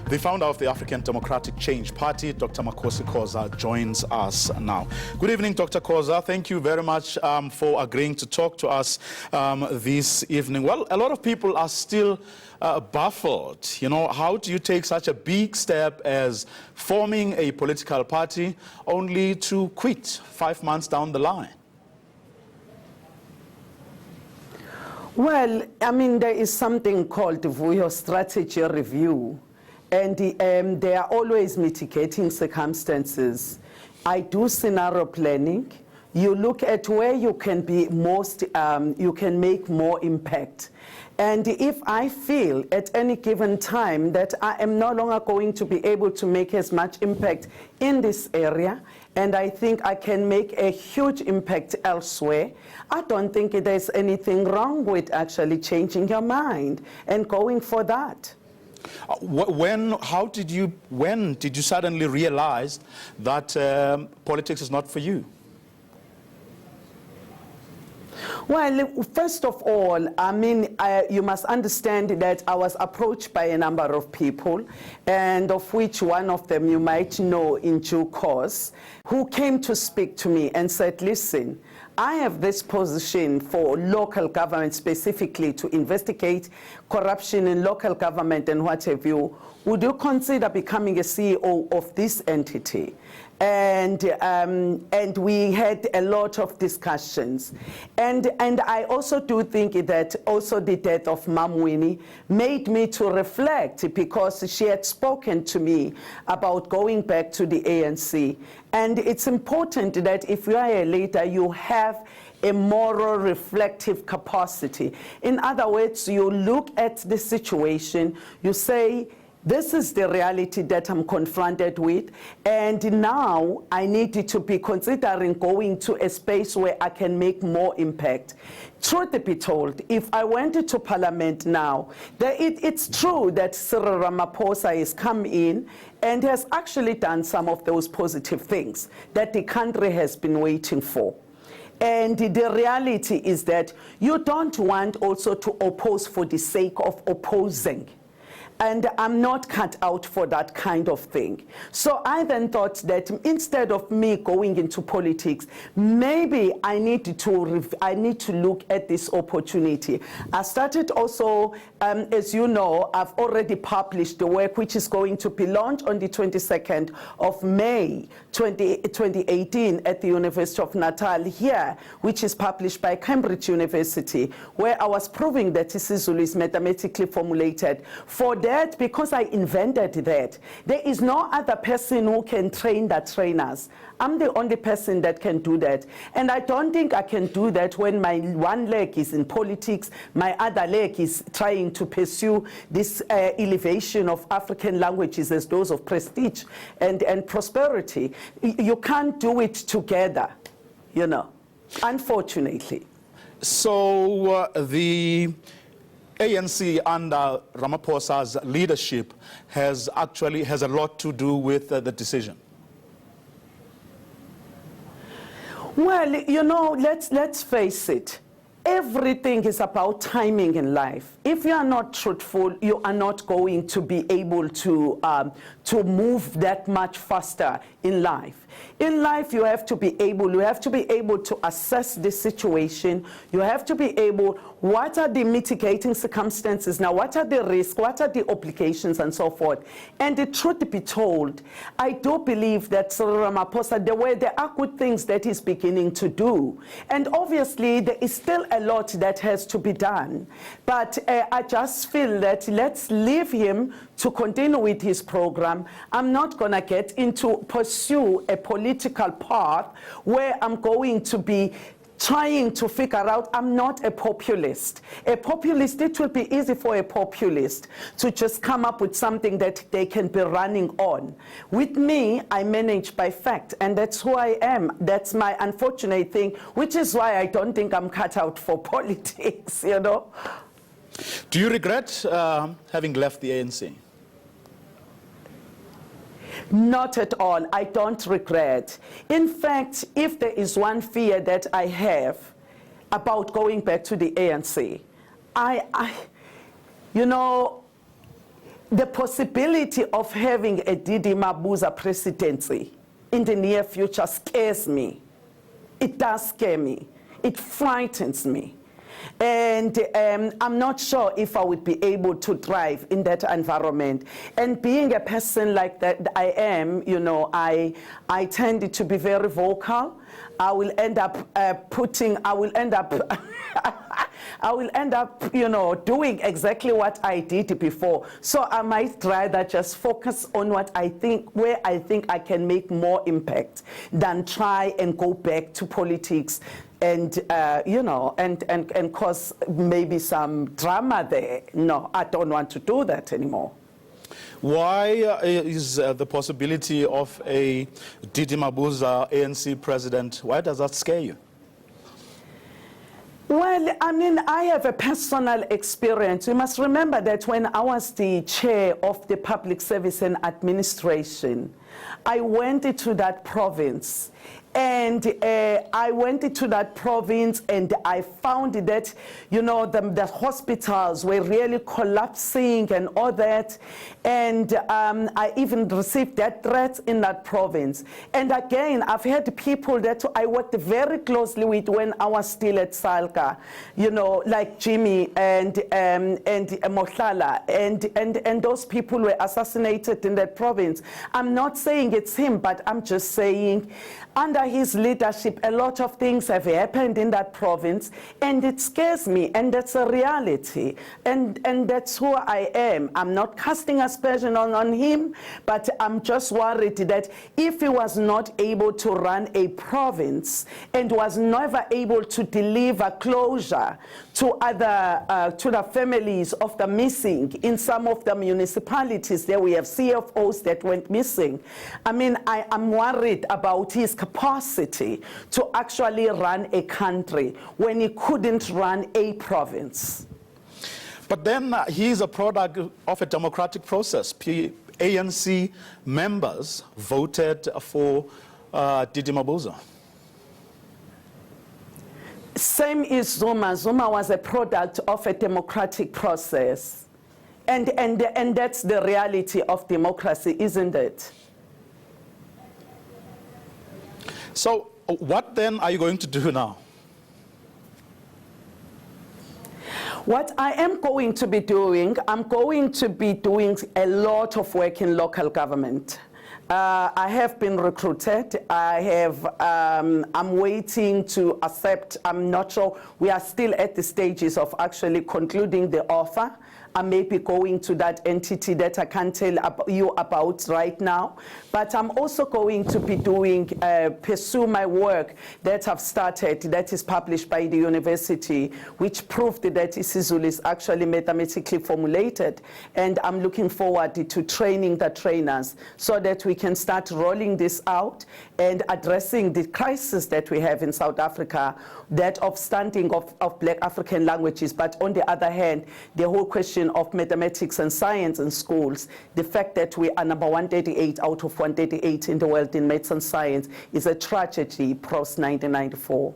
The founder of the African Democratic Change Party, Dr. Makhosi Khoza, joins us now. Good evening, Dr. Khoza. Thank you very much for agreeing to talk to us this evening. Well, a lot of people are still baffled. You know, how do you take such a big step as forming a political party only to quit 5 months down the line? Well, I mean, there is something called Vuyo strategy review, and there are always mitigating circumstances. I do scenario planning. You look at where you can be most, you can make more impact. And if I feel at any given time that I am no longer going to be able to make as much impact in this area, and I think I can make a huge impact elsewhere, I don't think there's anything wrong with actually changing your mind and going for that. When did you suddenly realize that politics is not for you? Well, first of all, I mean, you must understand that I was approached by a number of people, and of which one of them you might know in due course, who came to speak to me and said, listen, I have this position for local government specifically to investigate corruption in local government and what have you. Would you consider becoming a CEO of this entity? And we had a lot of discussions. And I also do think that also the death of Mam Winnie made me to reflect, because she had spoken to me about going back to the ANC. And it's important that if you are a leader, you have a moral reflective capacity. In other words, you look at the situation, you say, this is the reality that I'm confronted with, and now I need to be considering going to a space where I can make more impact. Truth be told, if I went to Parliament now, it's true that Cyril Ramaphosa has come in and has actually done some of those positive things that the country has been waiting for. And the reality is that you don't want also to oppose for the sake of opposing. And I'm not cut out for that kind of thing. So I then thought that instead of me going into politics, maybe I need to look at this opportunity. I started also, as you know, I've already published the work which is going to be launched on the 22nd of May 2018 at the University of Natal here, which is published by Cambridge University, where I was proving that isiZulu is mathematically formulated. For that, because I invented that, there is no other person who can train the trainers. I'm the only person that can do that. And I don't think I can do that when my one leg is in politics, my other leg is trying to pursue this elevation of African languages as those of prestige and prosperity. You can't do it together, you know, unfortunately. So the ANC under Ramaphosa's leadership has a lot to do with the decision. Well, you know, let's face it. Everything is about timing in life. If you are not truthful, you are not going to be able to move that much faster in life. In life, you have to be able to assess the situation. You have to be able, what are the mitigating circumstances now? What are the risks? What are the obligations and so forth? And the truth be told, I do believe that Cyril Ramaphosa, there are good things that he's beginning to do. And obviously, there is still a lot that has to be done. But I just feel that let's leave him to continue with his program. I'm not going to get into pursue a political path where I'm going to be trying to figure out, I'm not a populist. A populist, it will be easy for a populist to just come up with something that they can be running on. With me, I manage by fact, and that's who I am. That's my unfortunate thing, which is why I don't think I'm cut out for politics, you know. Do you regret having left the ANC? Not at all. I don't regret. In fact, if there is one fear that I have about going back to the ANC, you know, the possibility of having a Didi Mabuza presidency in the near future scares me. It does scare me. It frightens me. And I'm not sure if I would be able to thrive in that environment. And being a person like that I am, you know, I tend to be very vocal. I will end up you know, doing exactly what I did before. So I might rather just focus on what I think, where I think I can make more impact than try and go back to politics and, you know, and cause maybe some drama there. No, I don't want to do that anymore. Why is the possibility of a Didi Mabuza ANC president, why does that scare you? Well, I mean, I have a personal experience. You must remember that when I was the chair of the Public Service and Administration, I went into that province. And I went into that province and I found that, you know, the hospitals were really collapsing and all that. And I even received death threats in that province. And again, I've had people that I worked very closely with when I was still at Salka, you know, like Jimmy and Mohlala. And those people were assassinated in that province. I'm not saying it's him, but I'm just saying under his leadership, a lot of things have happened in that province, and it scares me, and that's a reality, and that's who I am. I'm not casting aspersion on him, but I'm just worried that if he was not able to run a province and was never able to deliver closure to to the families of the missing in some of the municipalities, there we have CFOs that went missing. I mean, I am worried about his capacity to actually run a country when he couldn't run a province. But then he's a product of a democratic process. ANC members voted for Didi Mabuza. Same is Zuma. Zuma was a product of a democratic process. And that's the reality of democracy, isn't it? So what then are you going to do now? What I am going to be doing, I'm going to be doing a lot of work in local government. I have been recruited. I'm waiting to accept. I'm not sure. We are still at the stages of actually concluding the offer. I may be going to that entity that I can't tell you about right now. But I'm also going to be pursue my work that I've started, that is published by the university, which proved that isiZulu is actually mathematically formulated. And I'm looking forward to training the trainers so that we can start rolling this out and addressing the crisis that we have in South Africa, that of stunting of Black African languages, but on the other hand, the whole question of mathematics and science in schools, the fact that we are number 138 out of 138 in the world in maths and science is a tragedy post-1994.